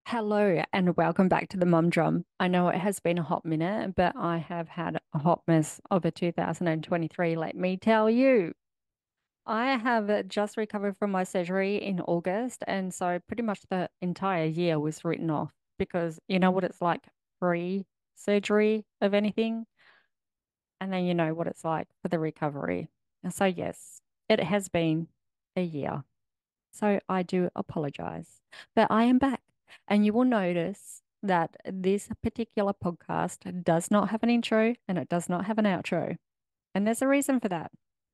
Hello and welcome back to the Mum Drum. I know it has been a hot minute, but I have had a hot mess of a 2023, let me tell you. I have just recovered from my surgery in August, and so pretty much the entire year was written off because you know what it's like pre-surgery of anything, and then you know what it's like for the recovery. And so, yes, it has been a year. So I do apologize. But I am back. And you will notice that this particular podcast does not have an intro and it does not have an outro. And there's a reason for that.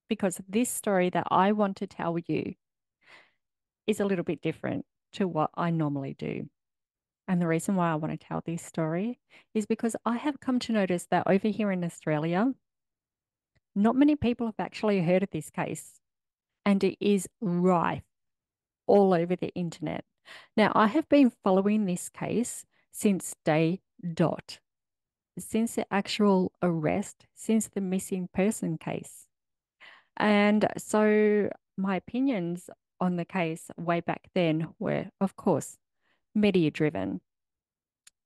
Because this story that I want to tell you is a little bit different to what I normally do. And the reason why I want to tell this story is because I have come to notice that over here in Australia, not many people have actually heard of this case. And it is rife all over the internet. Now, I have been following this case since day dot, since the actual arrest, since the missing person case. And so my opinions on the case way back then were, of course, media driven.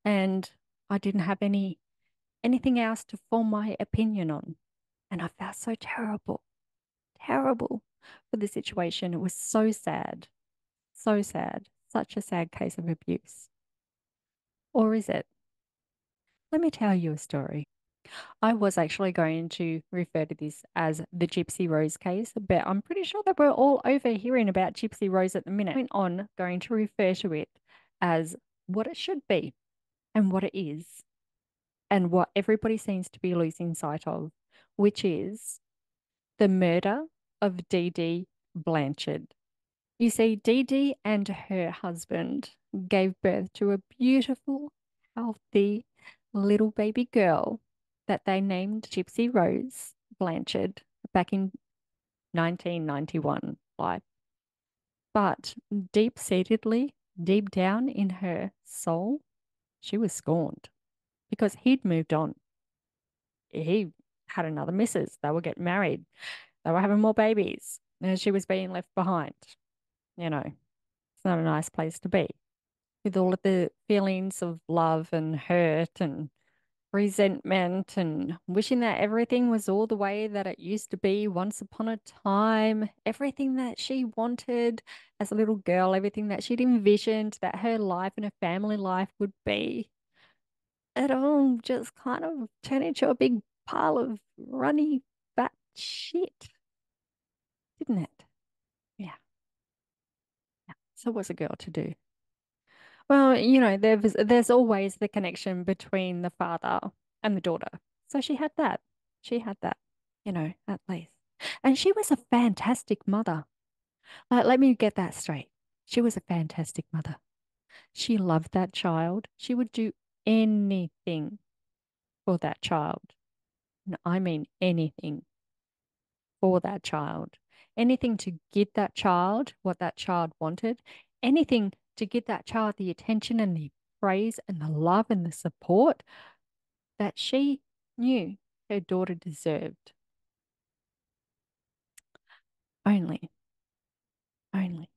And I didn't have anything else to form my opinion on. And I felt so terrible, terrible for the situation. It was so sad, so sad, such a sad case of abuse. Or is it? Let me tell you a story. I was actually going to refer to this as the Gypsy Rose case, but I'm pretty sure that we're all over hearing about Gypsy Rose at the minute. I'm going to refer to it as what it should be and what it is and what everybody seems to be losing sight of, which is the murder of Dee Dee Blanchard. You see, Dee Dee and her husband gave birth to a beautiful, healthy little baby girl that they named Gypsy Rose Blanchard back in 1991. But deep-seatedly, deep down in her soul, she was scorned because he'd moved on. He had another missus. They were getting married. They were having more babies. And she was being left behind. You know, it's not a nice place to be, with all of the feelings of love and hurt and resentment and wishing that everything was all the way that it used to be once upon a time, everything that she wanted as a little girl, everything that she'd envisioned that her life and her family life would be. It all just kind of turned into a big pile of runny, fat shit, didn't it? Yeah. Yeah. So what's a girl to do? Well, you know, there's always the connection between the father and the daughter. So she had that. She had that, you know, at least. And she was a fantastic mother. Let me get that straight. She was a fantastic mother. She loved that child. She would do anything for that child. And I mean anything for that child. Anything to give that child what that child wanted. Anything to give that child the attention and the praise and the love and the support that she knew her daughter deserved. Only, only.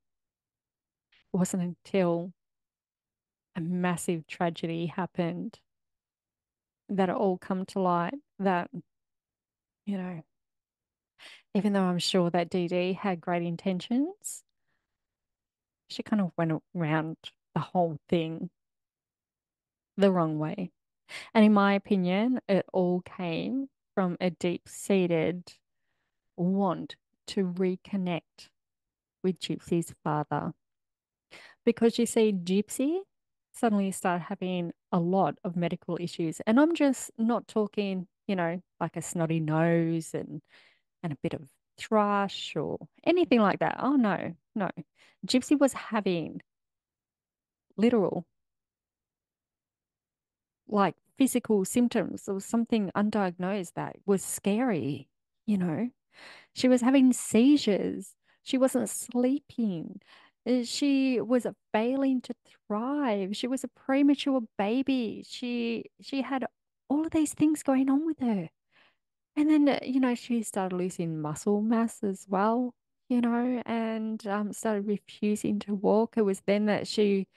It wasn't until a massive tragedy happened that it all come to light that, you know, even though I'm sure that Dee Dee had great intentions, she kind of went around the whole thing the wrong way. And in my opinion, it all came from a deep-seated want to reconnect with Gypsy's father. Because you see, Gypsy suddenly started having a lot of medical issues. And I'm just not talking, you know, like a snotty nose and a bit of thrush or anything like that. Oh, no, no. Gypsy was having literal, like physical symptoms or something undiagnosed that was scary, you know. She was having seizures. She wasn't sleeping. She was failing to thrive. She was a premature baby. She had all of these things going on with her. And then, you know, she started losing muscle mass as well, you know, and started refusing to walk. It was then that she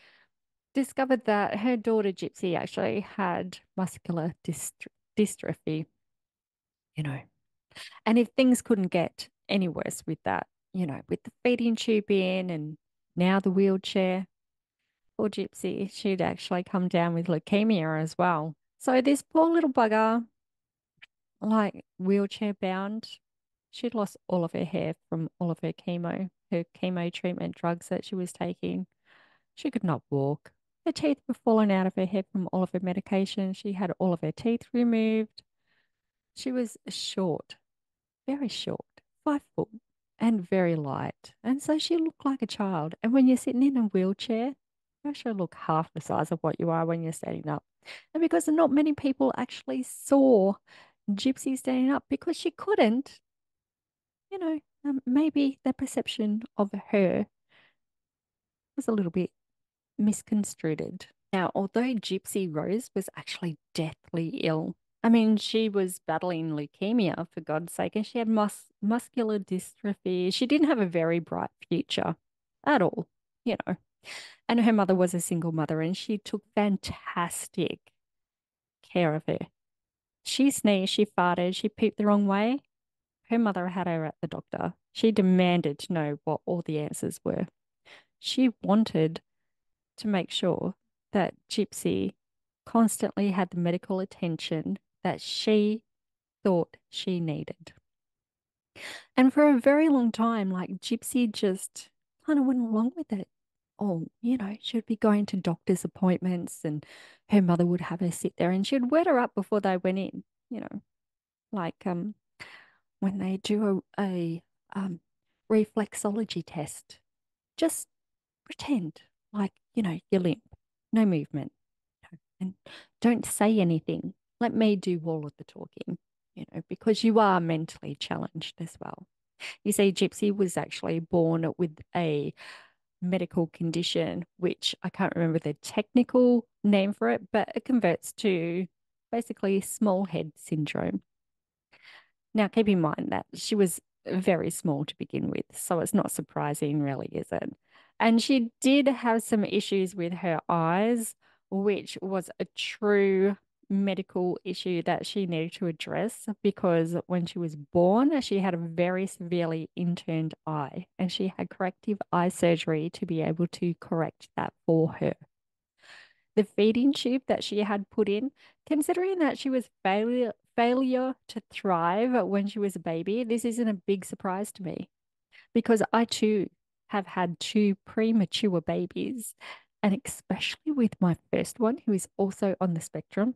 discovered that her daughter Gypsy actually had muscular dystrophy, you know. And if things couldn't get any worse with that, with the feeding tube in and now the wheelchair, poor Gypsy, she'd actually come down with leukemia as well. So this poor little bugger, like wheelchair bound, she'd lost all of her hair from all of her chemo treatment drugs that she was taking. She could not walk. Her teeth were falling out of her head from all of her medication. She had all of her teeth removed. She was short, very short, 5 foot, and very light. And so she looked like a child. And when you're sitting in a wheelchair, you actually look half the size of what you are when you're standing up. And because not many people actually saw Gypsy standing up because she couldn't, maybe the perception of her was a little bit misconstrued. Now, although Gypsy Rose was actually deathly ill, I mean, she was battling leukemia, for God's sake, and she had muscular dystrophy. She didn't have a very bright future at all, you know. And her mother was a single mother, and she took fantastic care of her. She sneezed, she farted, she pooped the wrong way. Her mother had her at the doctor. She demanded to know what all the answers were. She wanted to make sure that Gypsy constantly had the medical attention that she thought she needed. And for a very long time, like Gypsy just kind of went along with it. Oh, she'd be going to doctor's appointments and her mother would have her sit there and she'd wet her up before they went in, like when they do a reflexology test. Just pretend like, you're limp, no movement, and don't say anything. Let me do all of the talking, because you are mentally challenged as well. You see, Gypsy was actually born with a medical condition, which I can't remember the technical name for it, but it converts to basically small head syndrome. Now, keep in mind that she was very small to begin with, so it's not surprising, really, is it? And she did have some issues with her eyes, which was a true medical issue that she needed to address because when she was born, she had a very severely inturned eye, and she had corrective eye surgery to be able to correct that for her. The feeding tube that she had put in, considering that she was failure to thrive when she was a baby, this isn't a big surprise to me because I too have had two premature babies, and especially with my first one, who is also on the spectrum,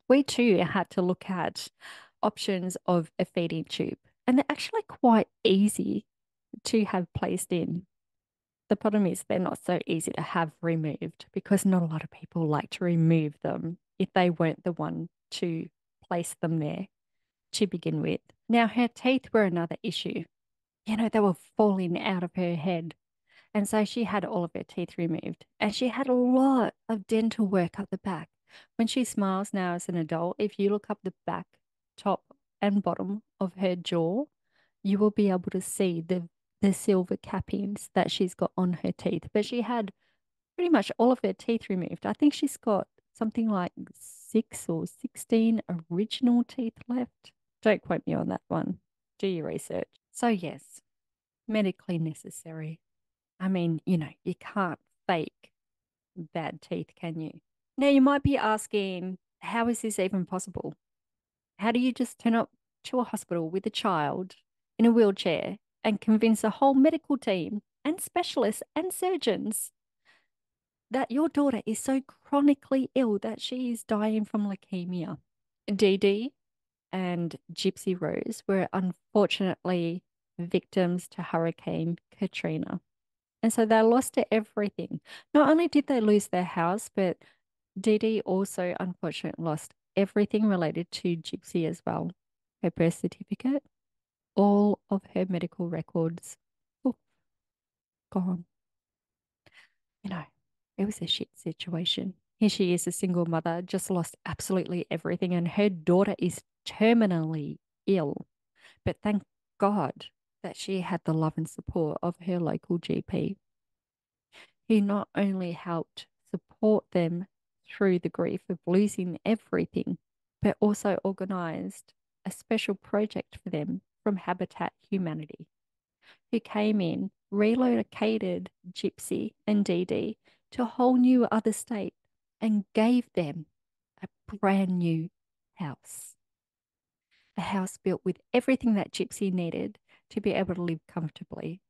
we too had to look at options of a feeding tube, and they're actually quite easy to have placed in. The problem is they're not so easy to have removed because not a lot of people like to remove them if they weren't the one to place them there to begin with. Now, her teeth were another issue. They were falling out of her head. And so she had all of her teeth removed. And she had a lot of dental work up the back. When she smiles now as an adult, if you look up the back, top, and bottom of her jaw, you will be able to see the silver cappings that she's got on her teeth. But she had pretty much all of her teeth removed. I think she's got something like 6 or 16 original teeth left. Don't quote me on that one. Do your research. So, yes, medically necessary. I mean, you can't fake bad teeth, can you? Now, you might be asking, how is this even possible? How do you just turn up to a hospital with a child in a wheelchair and convince a whole medical team and specialists and surgeons that your daughter is so chronically ill that she is dying from leukemia? Dee Dee and Gypsy Rose were unfortunately victims to Hurricane Katrina. And so they lost everything. Not only did they lose their house, but Dee Dee also unfortunately lost everything related to Gypsy as well. Her birth certificate, all of her medical records, oh, gone. You know, it was a shit situation. Here she is, a single mother, just lost absolutely everything, and her daughter is terminally ill. But thank God that she had the love and support of her local GP. He not only helped support support them through the grief of losing everything, but also organized a special project for them from Habitat Humanity, who came in, relocated Gypsy and Dee Dee to a whole new other state and gave them a brand new house. A house built with everything that Gypsy needed to be able to live comfortably.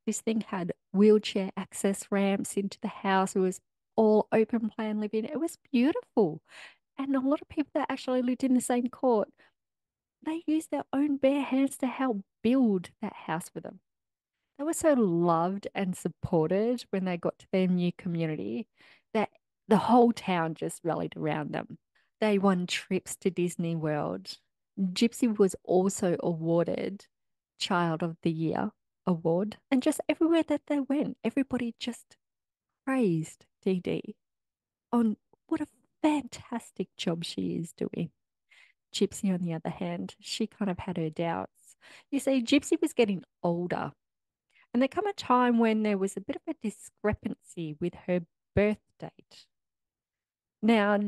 This thing had wheelchair access ramps into the house. It was all open plan living. It was beautiful. And a lot of people that actually lived in the same court, they used their own bare hands to help build that house for them. They were so loved and supported when they got to their new community that the whole town just rallied around them. They won trips to Disney World. Gypsy was also awarded Child of the Year award. And just everywhere that they went, everybody just praised Dee Dee on what a fantastic job she is doing. Gypsy, on the other hand, she kind of had her doubts. You see, Gypsy was getting older, and there came a time when there was a bit of a discrepancy with her birth date. Now,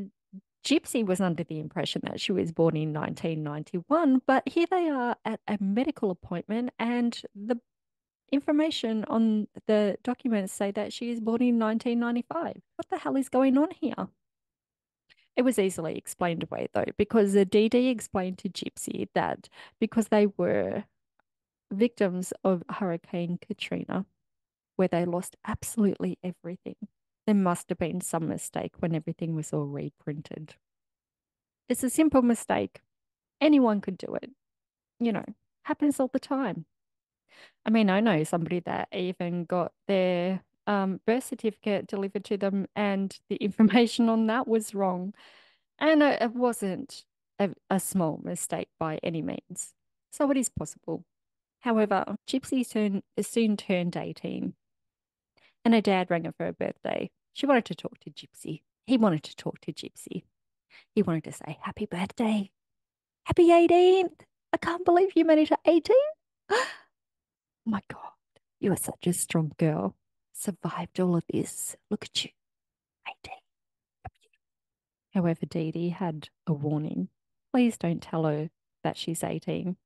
Gypsy was under the impression that she was born in 1991, but here they are at a medical appointment, and the information on the documents say that she is born in 1995. What the hell is going on here? It was easily explained away, though, because the DD explained to Gypsy that because they were victims of Hurricane Katrina, where they lost absolutely everything, there must have been some mistake when everything was all reprinted. It's a simple mistake. Anyone could do it. You know, happens all the time. I mean, I know somebody that even got their birth certificate delivered to them, and the information on that was wrong. And it wasn't a small mistake by any means. So it is possible. However, soon turned 18, and her dad rang her for her birthday. She wanted to talk to Gypsy. He wanted to talk to Gypsy. He wanted to say, Happy birthday. Happy 18th. I can't believe you made it to 18. My God, you are such a strong girl. Survived all of this. Look at you, 18. However, Dee Dee had a warning. Please don't tell her that she's 18.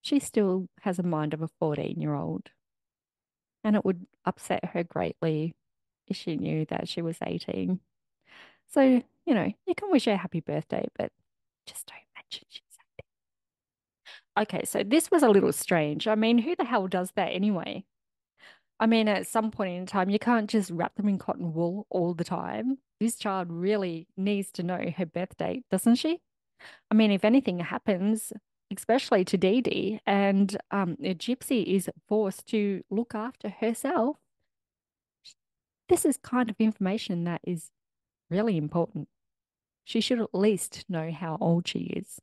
She still has a mind of a 14-year-old, and it would upset her greatly if she knew that she was 18. So, you can wish her a happy birthday, but just don't mention she's 18. Okay, so this was a little strange. I mean, who the hell does that anyway? I mean, at some point in time, you can't just wrap them in cotton wool all the time. This child really needs to know her birth date, doesn't she? I mean, if anything happens, especially to Dee Dee, and a Gypsy is forced to look after herself, this is kind of information that is really important. She should at least know how old she is.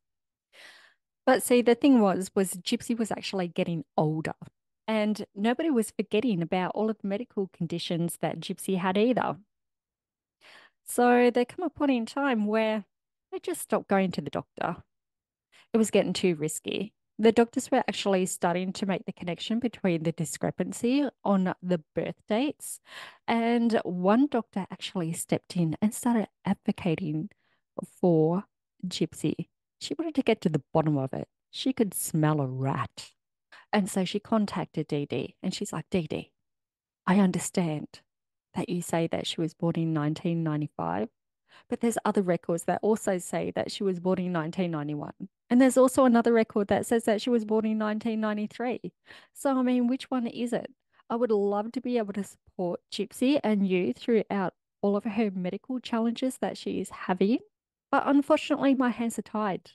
But see, the thing was Gypsy was actually getting older, and nobody was forgetting about all of the medical conditions that Gypsy had either. So there come a point in time where they just stopped going to the doctor. It was getting too risky. The doctors were actually starting to make the connection between the discrepancy on the birth dates. And one doctor actually stepped in and started advocating for Gypsy. She wanted to get to the bottom of it. She could smell a rat. And so she contacted Dee Dee, and she's like, Dee Dee, I understand that you say that she was born in 1995, but there's other records that also say that she was born in 1991. And there's also another record that says that she was born in 1993. So, I mean, which one is it? I would love to be able to support Gypsy and you throughout all of her medical challenges that she is having. But unfortunately, my hands are tied.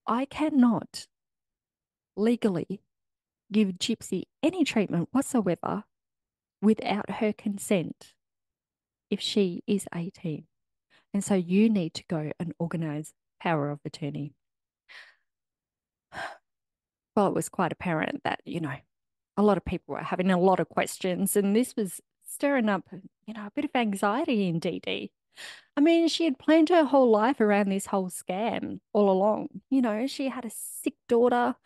I cannot legally give Gypsy any treatment whatsoever without her consent if she is 18. And so you need to go and organize power of attorney. Well, it was quite apparent that, a lot of people were having a lot of questions, and this was stirring up, a bit of anxiety in Dee Dee. I mean, she had planned her whole life around this whole scam all along. She had a sick daughter.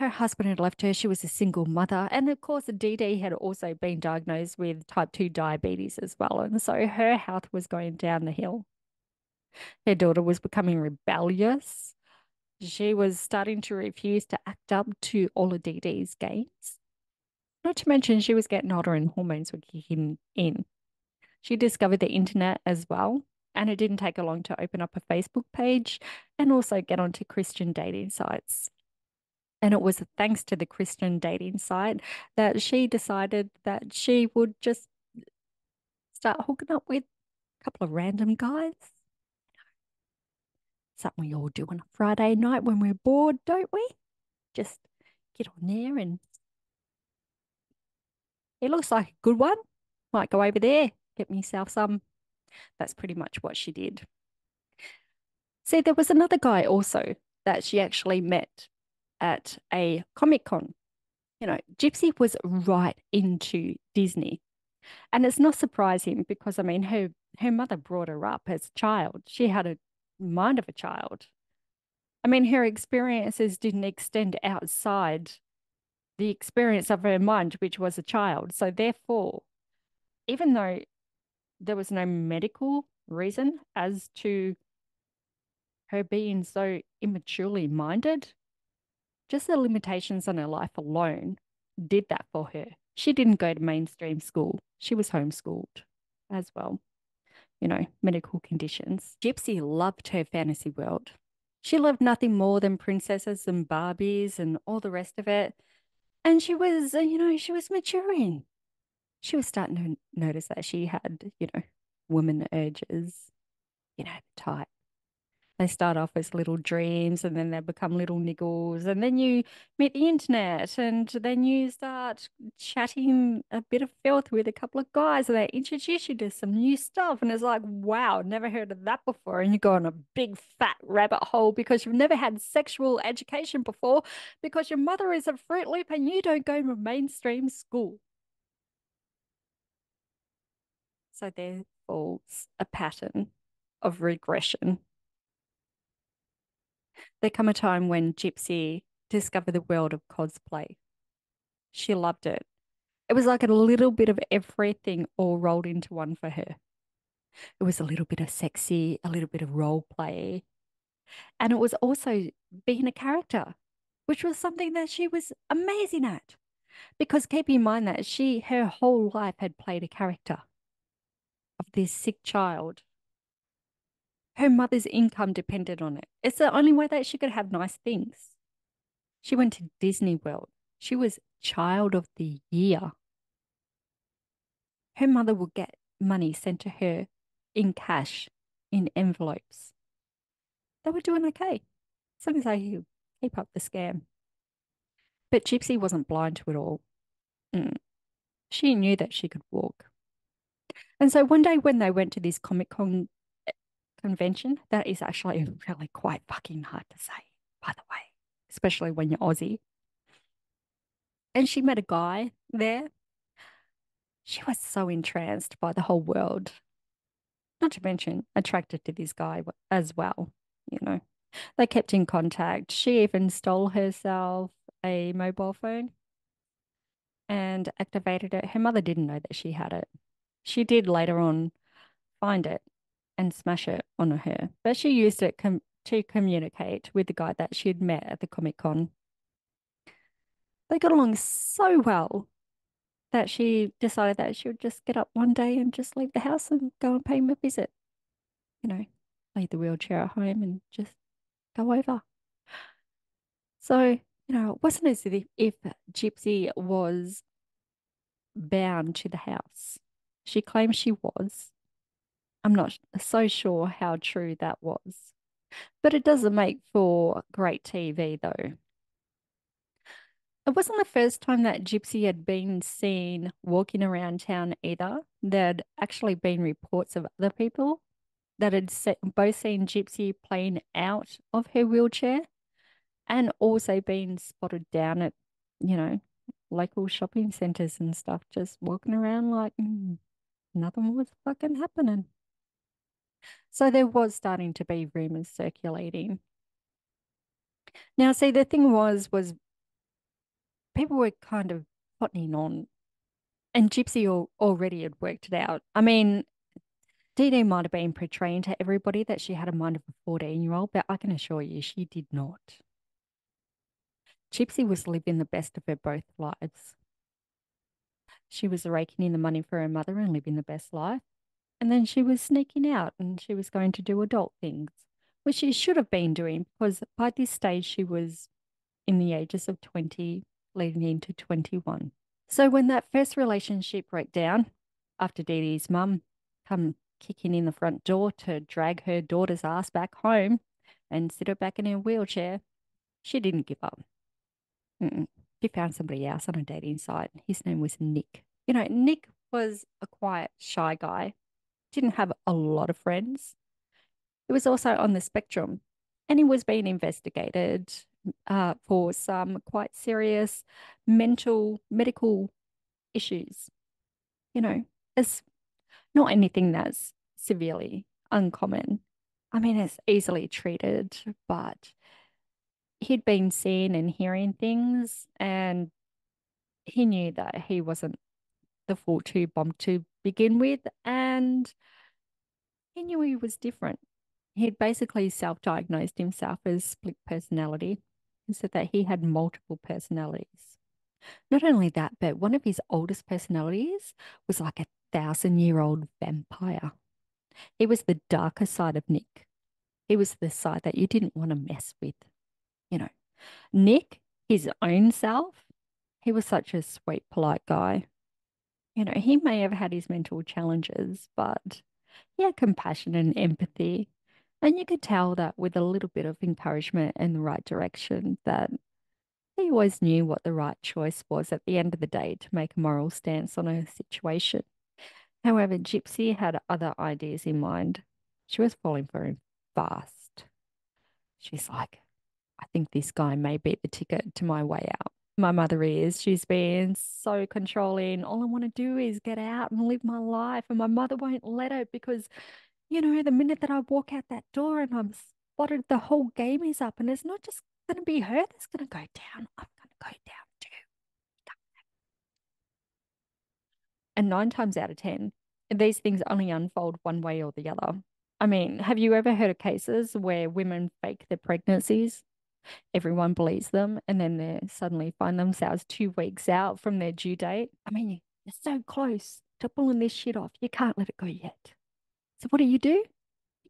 her husband had left her. She was a single mother. And of course, Dee Dee had also been diagnosed with type 2 diabetes as well. And so her health was going down the hill. Her daughter was becoming rebellious. She was starting to refuse to act up to all of Dee Dee's games. Not to mention, she was getting older and hormones were kicking in. She discovered the internet as well. And it didn't take her long to open up a Facebook page and also get onto Christian dating sites. And it was thanks to the Christian dating site that she decided that she would just start hooking up with a couple of random guys. Something we all do on a Friday night when we're bored, don't we? Just get on there and it looks like a good one. Might go over there, get myself some. That's pretty much what she did. See, there was another guy also that she actually met at a Comic Con. You know, Gypsy was right into Disney. And it's not surprising because I mean her mother brought her up as a child. She had a mind of a child. I mean, her experiences didn't extend outside the experience of her mind, which was a child. So therefore, even though there was no medical reason as to her being so immaturely minded, just the limitations on her life alone did that for her. She didn't go to mainstream school. She was homeschooled as well, you know, medical conditions. Gypsy loved her fantasy world. She loved nothing more than princesses and Barbies and all the rest of it. And she was, she was maturing. She was starting to notice that she had, woman urges, type. They start off as little dreams and then they become little niggles. And then you meet the internet and then you start chatting a bit of filth with a couple of guys and they introduce you to some new stuff. And it's like, wow, never heard of that before. And you go on a big fat rabbit hole because you've never had sexual education before because your mother is a Fruit Loop and you don't go to mainstream school. So there falls a pattern of regression. There come a time when Gypsy discovered the world of cosplay. She loved it. It was like a little bit of everything all rolled into one for her. It was a little bit of sexy, a little bit of role play, and it was also being a character, which was something that she was amazing at. Because keep in mind that her whole life had played a character of this sick child. Her mother's income depended on it. It's the only way that she could have nice things. She went to Disney World. She was Child of the Year. Her mother would get money sent to her in cash, in envelopes. They were doing okay. As long as they keep up the scam. But Gypsy wasn't blind to it all. Mm. She knew that she could walk. And so one day when they went to this Comic Con convention, that is actually really quite fucking hard to say, by the way, especially when you're Aussie. And she met a guy there. She was so entranced by the whole world, not to mention attracted to this guy as well. You know, they kept in contact. She even stole herself a mobile phone and activated it. Her mother didn't know that she had it. She did later on find it and smash it on her, but she used it to communicate with the guy that she had met at the Comic Con. They got along so well that she decided that she would just get up one day and just leave the house and go and pay him a visit. You know, leave the wheelchair at home and just go over. So, it wasn't as if Gypsy was bound to the house. She claimed she was. I'm not so sure how true that was, but it doesn't make for great TV though. It wasn't the first time that Gypsy had been seen walking around town either. There'd actually been reports of other people that had both seen Gypsy playing out of her wheelchair and also been spotted down at, you know, local shopping centers and stuff, just walking around like nothing was fucking happening. So there was starting to be rumors circulating. Now, see, the thing was people were kind of cottoning on, and Gypsy already had worked it out. I mean, Dee Dee might have been portraying to everybody that she had a mind of a 14-year-old, but I can assure you she did not. Gypsy was living the best of her both lives. She was raking in the money for her mother and living the best life. And then she was sneaking out and she was going to do adult things, which she should have been doing because by this stage she was in the ages of 20, leading into 21. So when that first relationship broke down, after Dee Dee's mum come kicking in the front door to drag her daughter's ass back home and sit her back in her wheelchair, she didn't give up. Mm-mm. She found somebody else on a dating site. His name was Nick. Nick was a quiet, shy guy, didn't have a lot of friends. He was also on the spectrum and he was being investigated for some quite serious medical issues. It's not anything that's severely uncommon. I mean, it's easily treated, but he'd been seeing and hearing things, and he knew that he wasn't the full two bomb to begin with, and he knew he was different. He'd basically self-diagnosed himself as split personality. He said that he had multiple personalities. Not only that, but one of his oldest personalities was like a 1,000-year-old vampire. He was the darker side of Nick. He was the side that you didn't want to mess with. You know, Nick, his own self, he was such a sweet, polite guy. He may have had his mental challenges, but he had compassion and empathy. And you could tell that with a little bit of encouragement in the right direction, that he always knew what the right choice was at the end of the day to make a moral stance on a situation. However, Gypsy had other ideas in mind. She was falling for him fast. She's like, I think this guy may be the ticket to my way out. My mother is. She's been so controlling. All I want to do is get out and live my life. And my mother won't let her because, the minute that I walk out that door and I'm spotted, the whole game is up. And it's not just going to be her that's going to go down. I'm going to go down too. And 9 times out of 10, these things only unfold one way or the other. I mean, have you ever heard of cases where women fake their pregnancies? Everyone believes them, and then they suddenly find themselves 2 weeks out from their due date. I mean, you're so close to pulling this shit off. You can't let it go yet. So what do? You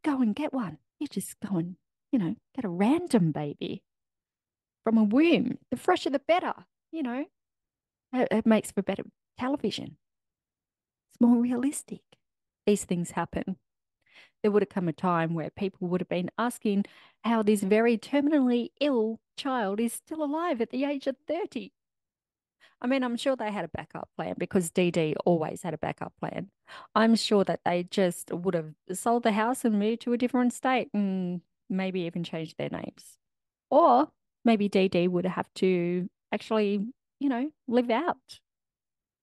go and get one. You just go and, get a random baby from a womb. The fresher, the better. You know, it makes for better television. It's more realistic. These things happen. There would have come a time where people would have been asking how this very terminally ill child is still alive at the age of 30. I mean, I'm sure they had a backup plan because Dee Dee always had a backup plan. I'm sure that they just would have sold the house and moved to a different state and maybe even changed their names. Or maybe Dee Dee would have to actually, live out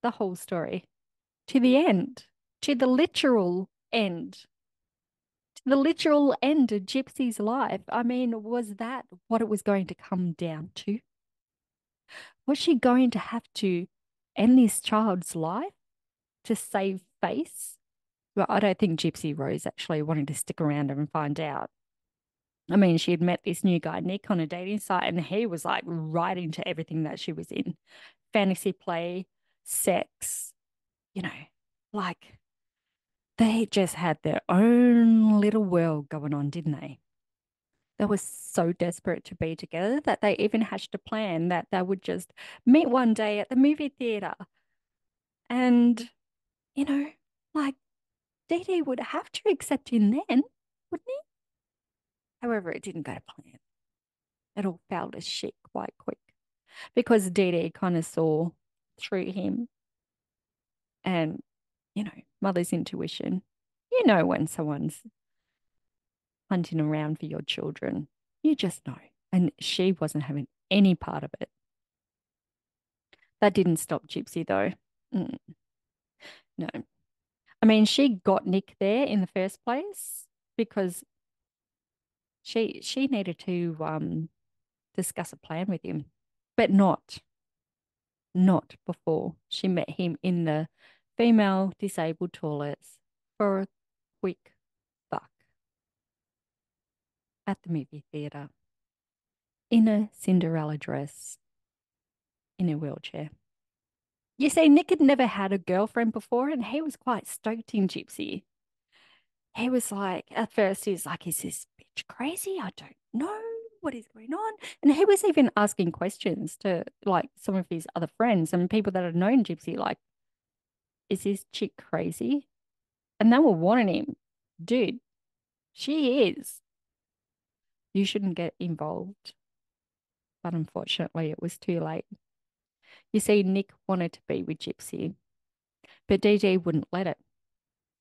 the whole story to the end, to the literal end. The literal end of Gypsy's life. I mean, was that what it was going to come down to? Was she going to have to end this child's life to save face? Well, I don't think Gypsy Rose actually wanted to stick around and find out. I mean, she had met this new guy, Nick, on a dating site, and he was like right into everything that she was in. Fantasy play, sex, you know, like they just had their own little world going on, didn't they? They were so desperate to be together that they even hatched a plan that they would just meet one day at the movie theater. And, you know, like Dee Dee would have to accept him then, wouldn't he? However, it didn't go to plan. It all fell to shit quite quick because Dee Dee kind of saw through him and, mother's intuition. You know when someone's hunting around for your children. You just know. And she wasn't having any part of it. That didn't stop Gypsy though. Mm, no. I mean, she got Nick there in the first place because she needed to discuss a plan with him, but not not before she met him in the female disabled toilets for a quick fuck at the movie theatre in a Cinderella dress in a wheelchair. You see, Nick had never had a girlfriend before, and he was quite stoked in Gypsy. He was like, at first, he's like, is this bitch crazy? I don't know what is going on. And he was even asking questions to like some of his other friends and people that had known Gypsy, like, is this chick crazy? And they were warning him, dude, she is. You shouldn't get involved. But unfortunately, it was too late. You see, Nick wanted to be with Gypsy, but DD wouldn't let it.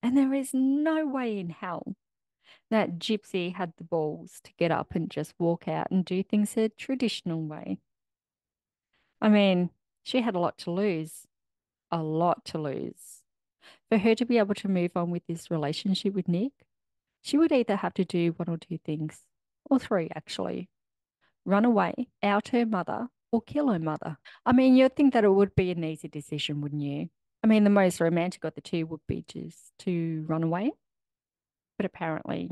And there is no way in hell that Gypsy had the balls to get up and just walk out and do things the traditional way. I mean, she had a lot to lose, a lot to lose. For her to be able to move on with this relationship with Nick, she would either have to do one or two things, or three actually: run away, out her mother, or kill her mother. I mean, you'd think that it would be an easy decision, wouldn't you? I mean, the most romantic of the two would be just to run away, but apparently,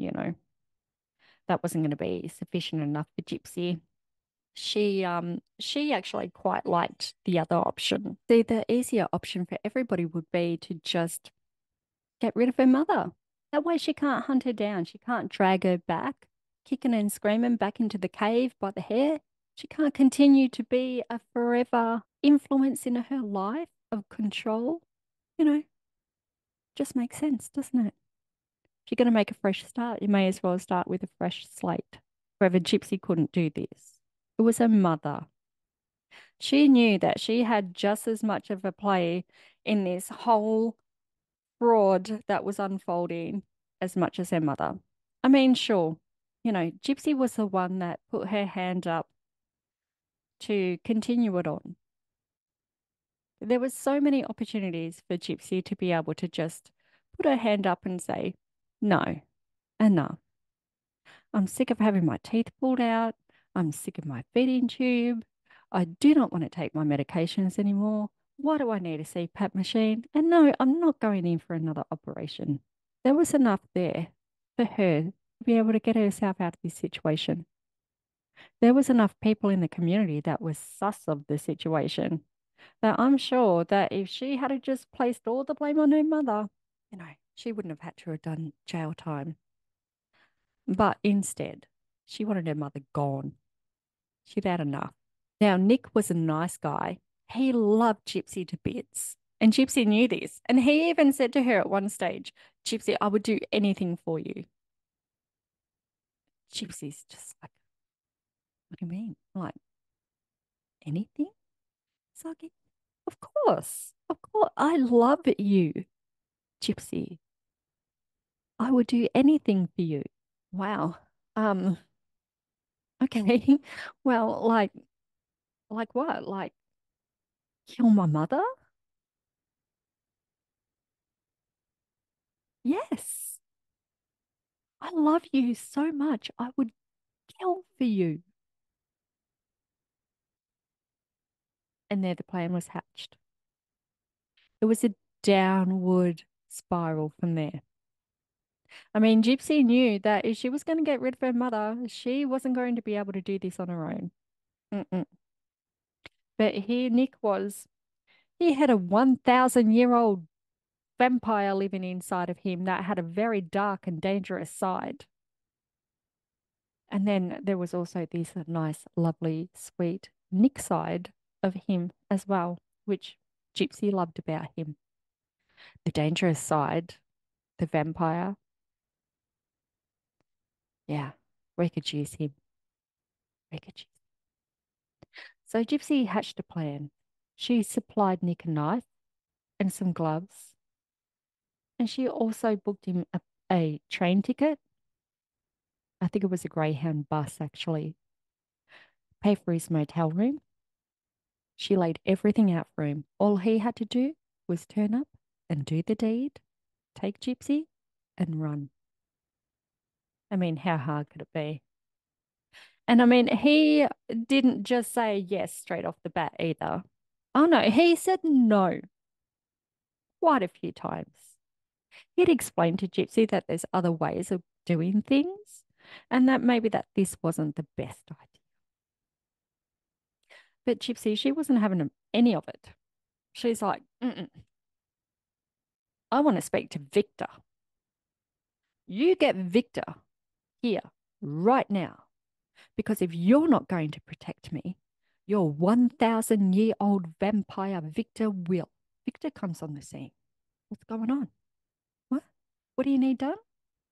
that wasn't going to be sufficient enough for Gypsy. She actually quite liked the other option. The easier option for everybody would be to just get rid of her mother. That way she can't hunt her down. She can't drag her back, kicking and screaming back into the cave by the hair. She can't continue to be a forever influence in her life of control. You know, just makes sense, doesn't it? If you're going to make a fresh start, you may as well start with a fresh slate. However, Gypsy couldn't do this. It was her mother. She knew that she had just as much of a play in this whole fraud that was unfolding as much as her mother. I mean, sure, Gypsy was the one that put her hand up to continue it on. There were so many opportunities for Gypsy to be able to just put her hand up and say, no, enough. I'm sick of having my teeth pulled out. I'm sick of my feeding tube. I do not want to take my medications anymore. Why do I need a CPAP machine? And no, I'm not going in for another operation. There was enough there for her to be able to get herself out of this situation. There was enough people in the community that was sus of the situation that I'm sure that if she had just placed all the blame on her mother, she wouldn't have had to have done jail time. But instead, she wanted her mother gone. She'd had enough. Now, Nick was a nice guy. He loved Gypsy to bits. And Gypsy knew this. And he even said to her at one stage, Gypsy, I would do anything for you. Gypsy's just like, what do you mean? Like, anything? It's like, of course. Of course. I love you, Gypsy. I would do anything for you. Wow. Um, okay. Well, like what? Like kill my mother? Yes. I love you so much. I would kill for you. And there the plan was hatched. It was a downward spiral from there. I mean, Gypsy knew that if she was going to get rid of her mother, she wasn't going to be able to do this on her own. Mm-mm. But here Nick was. He had a 1,000-year-old vampire living inside of him that had a very dark and dangerous side. And then there was also this nice, lovely, sweet Nick side of him as well, which Gypsy loved about him. The dangerous side, the vampire, yeah, we could use him. We could use. So Gypsy hatched a plan. She supplied Nick a knife and some gloves, and she also booked him a train ticket. I think it was a Greyhound bus, actually. Pay for his motel room. She laid everything out for him. All he had to do was turn up and do the deed, take Gypsy, and run. I mean, how hard could it be? And I mean, he didn't just say yes straight off the bat either. Oh no, he said no quite a few times. He'd explained to Gypsy that there's other ways of doing things and that maybe that this wasn't the best idea. But Gypsy, she wasn't having any of it. She's like, mm-mm, I want to speak to Victor. You get Victor here right now. Because if you're not going to protect me, your 1,000-year-old vampire Victor will. Victor comes on the scene. What's going on? What? What do you need done?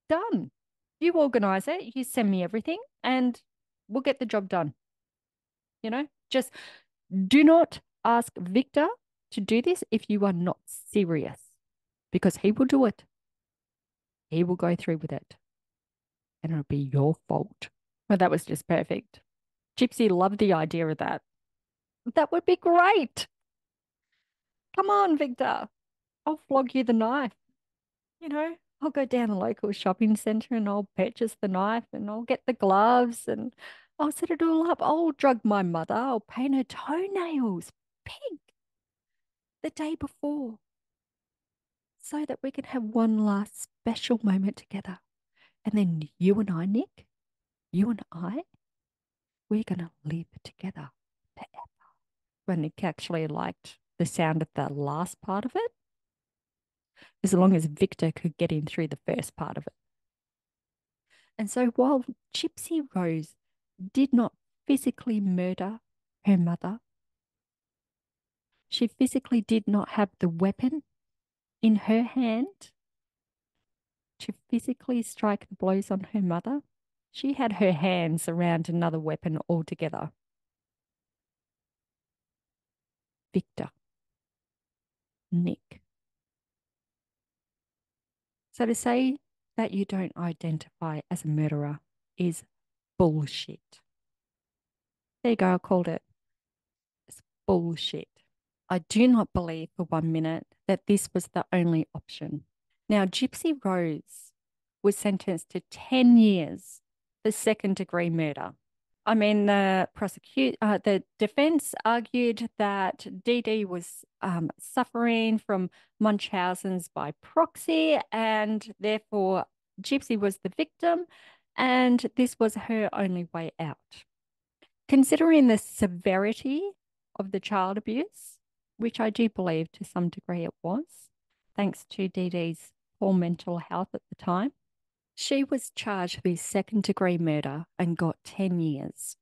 Done. You organize it, you send me everything, and we'll get the job done. Just do not ask Victor to do this if you are not serious, because he will do it. He will go through with it, and it'll be your fault. Well, that was just perfect. Gypsy loved the idea of that. That would be great. Come on, Victor. I'll flog you the knife. I'll go down the local shopping centre and I'll purchase the knife and I'll get the gloves and I'll set it all up. I'll drug my mother. I'll paint her toenails pink the day before so that we can have one last special moment together. And then you and I, Nick, you and I, we're going to live together forever. When Nick actually liked the sound of the last part of it, as long as Victor could get in through the first part of it. And so while Gypsy Rose did not physically murder her mother, she physically did not have the weapon in her hand to physically strike the blows on her mother. She had her hands around another weapon altogether. Victor. Nick. So to say that you don't identify as a murderer is bullshit. There you go, I called it. It's bullshit. I do not believe for 1 minute that this was the only option. Now, Gypsy Rose was sentenced to 10 years for second-degree murder. I mean, the defense argued that Dee Dee was suffering from Munchausen's by proxy, and therefore Gypsy was the victim, and this was her only way out. Considering the severity of the child abuse, which I do believe to some degree it was, thanks to Dee Dee's poor mental health at the time, she was charged with second-degree murder and got 10 years.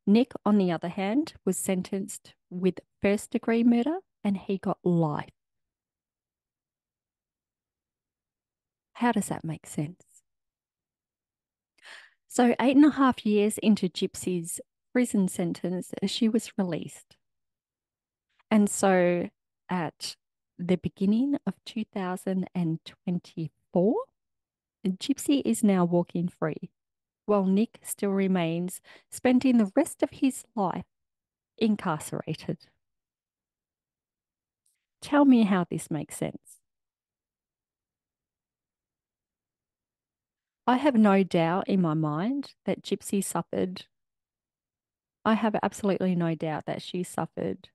Nick, on the other hand, was sentenced with first-degree murder and he got life. How does that make sense? So 8.5 years into Gypsy's prison sentence, she was released. And so at the beginning of 2024, Gypsy is now walking free, while Nick still remains spending the rest of his life incarcerated. Tell me how this makes sense. I have no doubt in my mind that Gypsy suffered. I have absolutely no doubt that she suffered.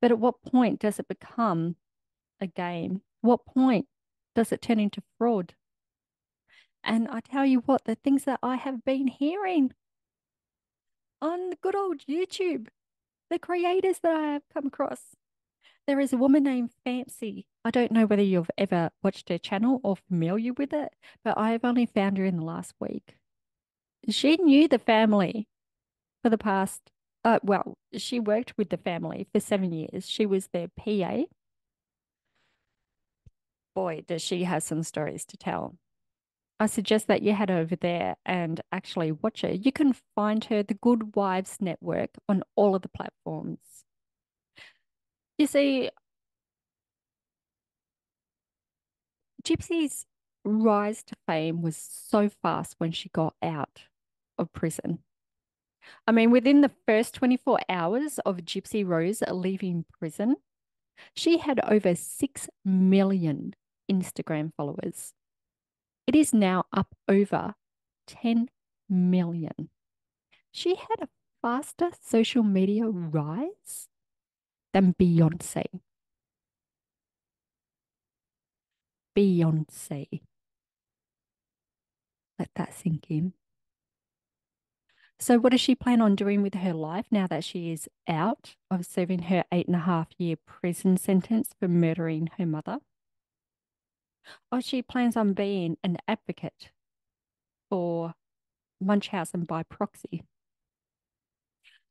But at what point does it become a game? What point does it turn into fraud? And I tell you what, the things that I have been hearing on the good old YouTube, the creators that I have come across. There is a woman named Fancy. I don't know whether you've ever watched her channel or familiar with it, but I have only found her in the last week. She knew the family for the past, she worked with the family for 7 years. She was their PA. Boy, does she have some stories to tell. I suggest that you head over there and actually watch her. You can find her, the Good Wives Network, on all of the platforms. You see, Gypsy's rise to fame was so fast when she got out of prison. I mean, within the first 24 hours of Gypsy Rose leaving prison, she had over 6 million Instagram followers. It is now up over 10 million. She had a faster social media rise than Beyonce. Beyonce. Let that sink in. So, what does she plan on doing with her life now that she is out of serving her 8.5 year prison sentence for murdering her mother? Or she plans on being an advocate for Munchausen by proxy.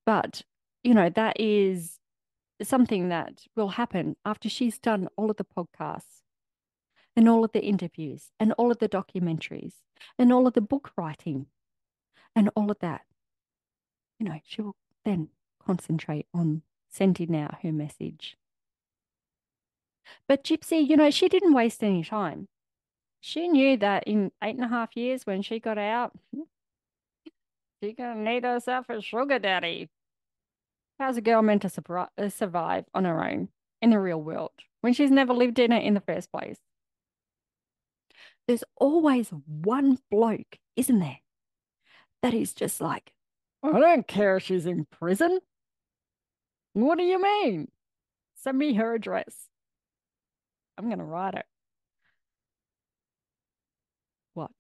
But, that is something that will happen after she's done all of the podcasts and all of the interviews and all of the documentaries and all of the book writing and all of that. She will then concentrate on sending out her message. But Gypsy, she didn't waste any time. She knew that in 8.5 years when she got out, she's going to need herself a sugar daddy. How's a girl meant to survive on her own in the real world when she's never lived in it in the first place? There's always one bloke, isn't there, that is just like, I don't care if she's in prison. What do you mean? Send me her address. I'm going to write it. What?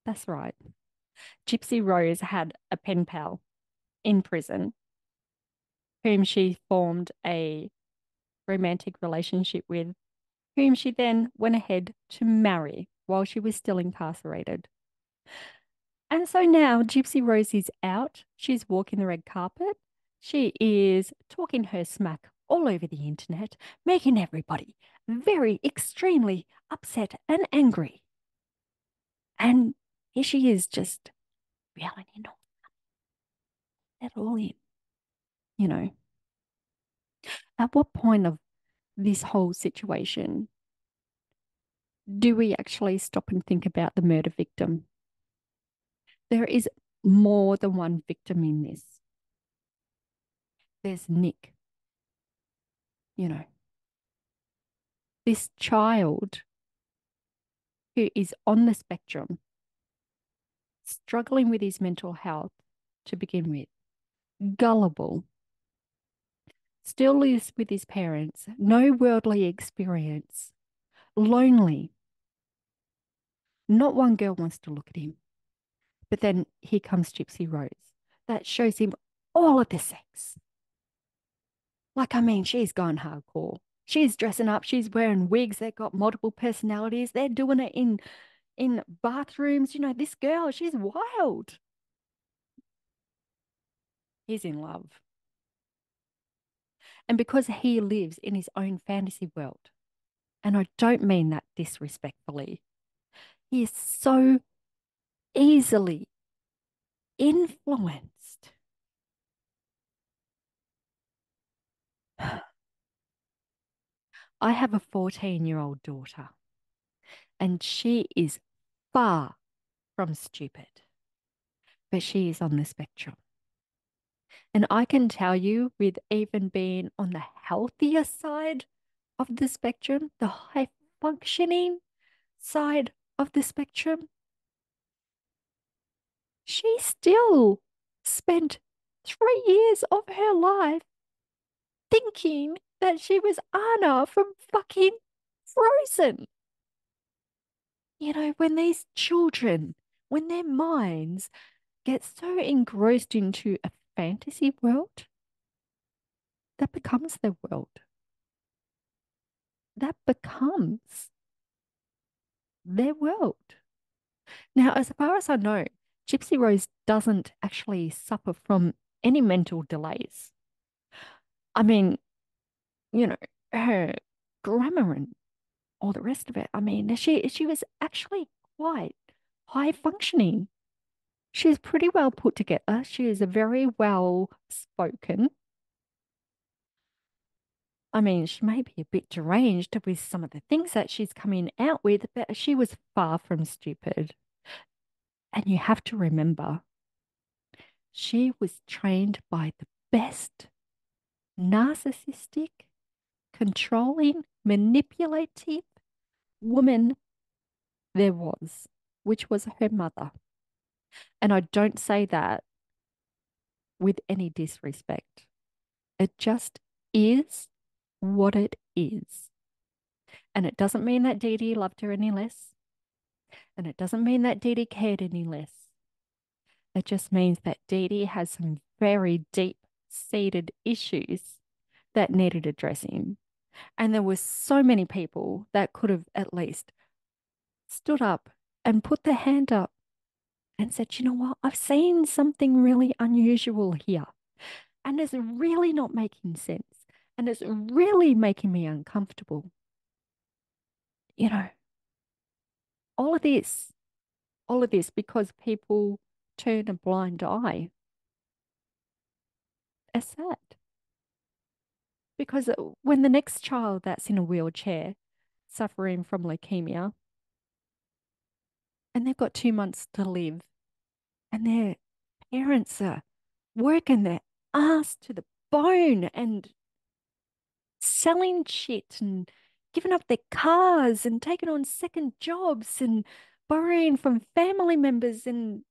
That's right. Gypsy Rose had a pen pal in prison whom she formed a romantic relationship with, whom she then went ahead to marry while she was still incarcerated. And so now Gypsy Rose is out. She's walking the red carpet. She is talking her smack all over the internet, making everybody very extremely upset and angry. And here she is just reeling in all in. You know, at what point of this whole situation do we actually stop and think about the murder victim? There is more than one victim in this. There's Nick, this child who is on the spectrum, struggling with his mental health to begin with, gullible, still lives with his parents, no worldly experience, lonely. Not one girl wants to look at him. But then here comes Gypsy Rose. That shows him all of the sex. She's gone hardcore. She's dressing up. She's wearing wigs. They've got multiple personalities. They're doing it in bathrooms. This girl, she's wild. He's in love. And because he lives in his own fantasy world, and I don't mean that disrespectfully, he is so easily influenced. I have a 14-year-old daughter, and she is far from stupid, but she is on the spectrum. And I can tell you, with even being on the healthier side of the spectrum, the high functioning side of the spectrum, she still spent 3 years of her life thinking that she was Anna from fucking Frozen. When these children, when their minds get so engrossed into a fantasy world, that becomes their world. That becomes their world. Now, as far as I know, Gypsy Rose doesn't actually suffer from any mental delays. I mean, her grammar and all the rest of it. She was actually quite high functioning. She's pretty well put together. She is a very well spoken. She may be a bit deranged with some of the things that she's coming out with, but she was far from stupid. And you have to remember, she was trained by the best narcissistic, controlling, manipulative woman there was, which was her mother. And I don't say that with any disrespect. It just is what it is. And it doesn't mean that Dee Dee loved her any less. And it doesn't mean that Dee Dee cared any less. It just means that Dee Dee has some very deep-seated issues that needed addressing. And there were so many people that could have at least stood up and put their hand up and said, you know what, I've seen something really unusual here. And it's really not making sense. And it's really making me uncomfortable. You know, all of this, all of this because people turn a blind eye. It's sad. Because when the next child that's in a wheelchair suffering from leukemia and they've got 2 months to live and their parents are working their ass to the bone and selling shit and giving up their cars and taking on second jobs and borrowing from family members and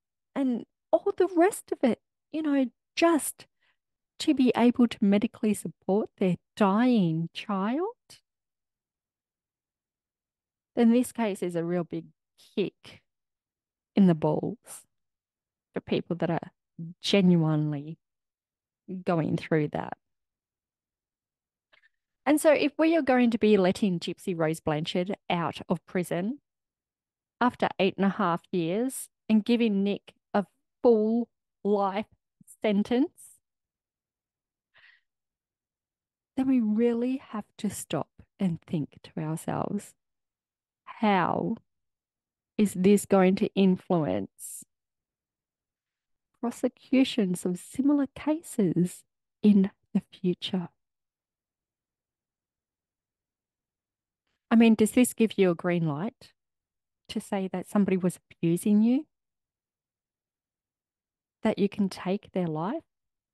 all the rest of it, just to be able to medically support their dying child, then this case is a real big kick in the balls for people that are genuinely going through that. And so, if we are going to be letting Gypsy Rose Blanchard out of prison after 8.5 years and giving Nick a full life sentence, then we really have to stop and think to ourselves, how is this going to influence prosecutions of similar cases in the future? I mean, does this give you a green light to say that somebody was abusing you, that you can take their life?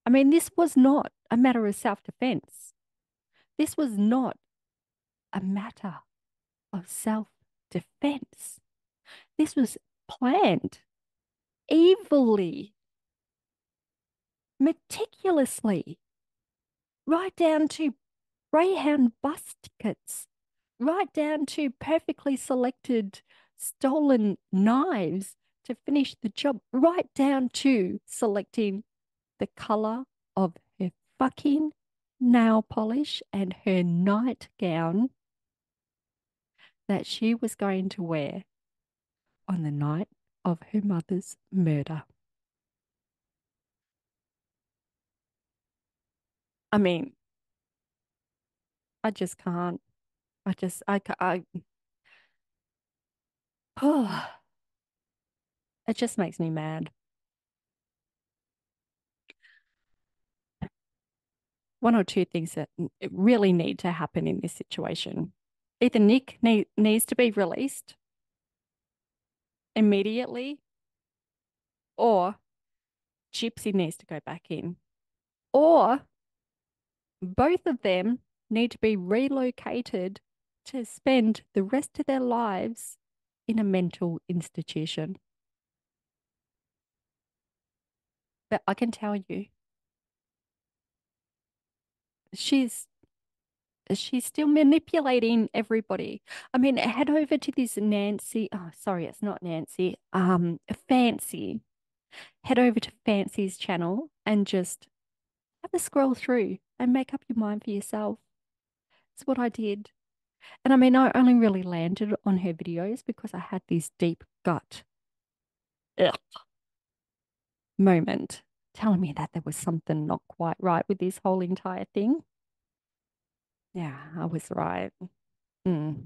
I mean, this was not a matter of self-defense. This was not a matter of self-defense. This was planned, evilly, meticulously, right down to Greyhound bus tickets, right down to perfectly selected stolen knives to finish the job, right down to selecting the color of her fucking nail polish and her nightgown that she was going to wear on the night of her mother's murder. I mean, I just can't. Oh, it just makes me mad. One or two things that really need to happen in this situation. Either Nick needs to be released immediately, or Gypsy needs to go back in, or both of them need to be relocated to spend the rest of their lives in a mental institution. But I can tell you, she's she's still manipulating everybody. I mean, head over to this Nancy. Oh, sorry, it's not Nancy. Fancy. Head over to Fancy's channel and just have a scroll through and make up your mind for yourself. It's what I did. And I mean, I only really landed on her videos because I had this deep gut ugh, moment telling me that there was something not quite right with this whole entire thing. Yeah, I was right. Mm.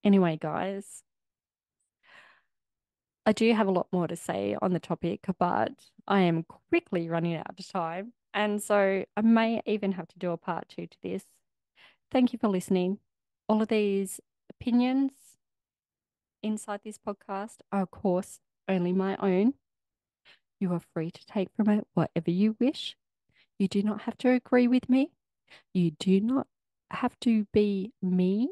Anyway, guys, I do have a lot more to say on the topic, but I am quickly running out of time. And so I may even have to do a part two to this. Thank you for listening. All of these opinions inside this podcast are, of course, only my own. You are free to take from it whatever you wish. You do not have to agree with me. You do not have to be mean.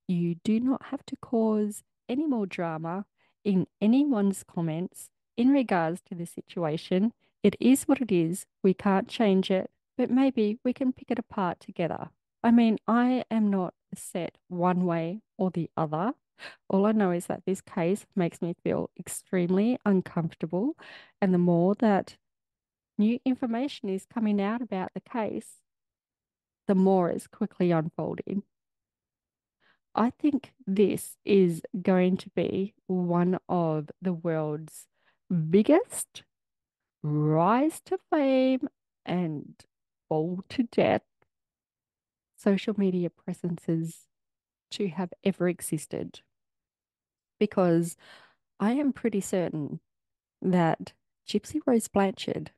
You do not have to cause any more drama in anyone's comments in regards to the situation. It is what it is. We can't change it, but maybe we can pick it apart together. I mean, I am not set one way or the other. All I know is that this case makes me feel extremely uncomfortable. And the more that new information is coming out about the case, the more it's quickly unfolding. I think this is going to be one of the world's biggest rise to fame and fall to death social media presences to have ever existed. Because I am pretty certain that Gypsy Rose Blanchard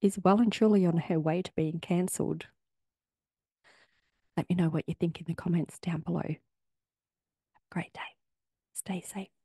is well and truly on her way to being cancelled. Let me know what you think in the comments down below. Have a great day. Stay safe.